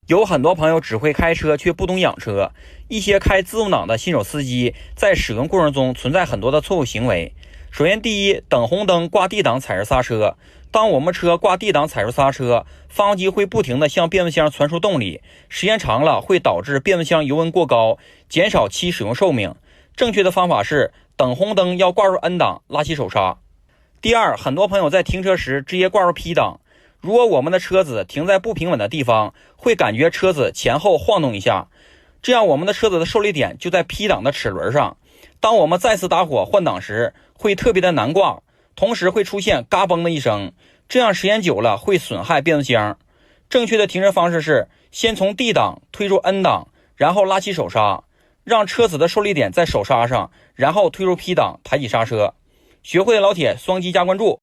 有很多朋友只会开车却不懂养车，一些开自动挡的新手司机在使用过程中存在很多的错误行为。首先，第一，等红灯挂 D 档踩着刹车。当我们车挂 D 档踩住刹车，发动机会不停地向变速箱传输动力，时间长了会导致变速箱油温过高，减少其使用寿命。正确的方法是等红灯要挂入 N 档，拉起手刹。第二，很多朋友在停车时直接挂入 P 档。如果我们的车子停在不平稳的地方，会感觉车子前后晃动一下，这样我们的车子的受力点就在 P 档的齿轮上。当我们再次打火换挡时，会特别的难挂，同时会出现嘎嘣的一声，这样时间久了会损害变速箱。正确的停车方式是先从 D 档推入 N 档，然后拉起手刹，让车子的受力点在手刹上，然后推入 P 档，抬起刹车。学会的老铁双击加关注。